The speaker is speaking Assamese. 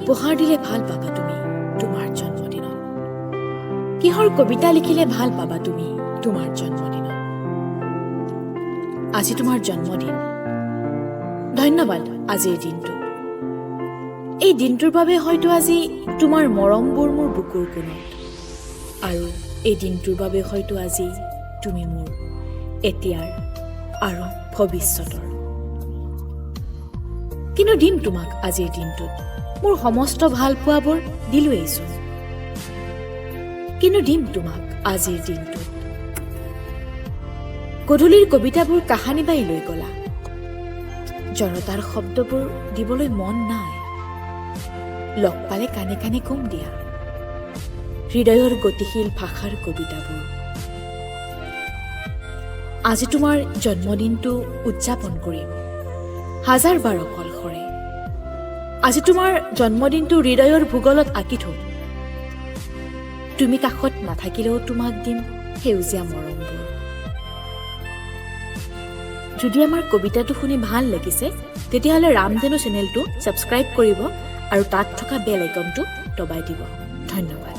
উপহাৰ দিলে ভাল পাবা তুমি তোমাৰ জন্মদিনত কিহৰ কবিতা লিখিলে ভাল পাবা তুমি তোমাৰ জন্মদিনত আজি তোমাৰ জন্মদিন ধন্যবাদ আজিৰ দিনটো এই দিনটোৰ বাবে হয়তো আজি তোমাৰ মৰমবোৰ মোৰ বুকুৰ কোণত আৰু এই দিনটোৰ বাবে হয়তো আজি তুমি মোৰ এতিয়াৰ আৰু ভৱিষ্যতৰ কিন্তু দিম তোমাক আজিৰ দিনটোত মোৰ সমস্ত ভাল পোৱাবোৰ দিলোৱেইচোন কিন্তু দিম তোমাক আজিৰ দিনটোত গধূলিৰ কবিতাবোৰ কাহানী বাই লৈ গলা জনতাৰ শব্দবোৰ দিবলৈ মন নাই লগ পালে কানে কানে কম দিয়া হৃদয়ৰ গতিশীল ভাষাৰ কবিতাবোৰ আজি তোমাৰ জন্মদিনটো উদযাপন কৰিম হাজাৰ বাৰ কলসৰে আজি তোমাৰ জন্মদিনটো হৃদয়ৰ ভূগোলত আঁকি থম তুমি কাষত নাথাকিলেও তোমাক দিম সেউজীয়া মৰমবোৰ যদি আমাৰ কবিতাটো শুনি ভাল লাগিছে তেতিয়াহ'লে ৰামধেনু চেনেলটো ছাবস্ক্ৰাইব কৰিব আৰু তাত থকা বেল আইকনটো দবাই দিব ধন্যবাদ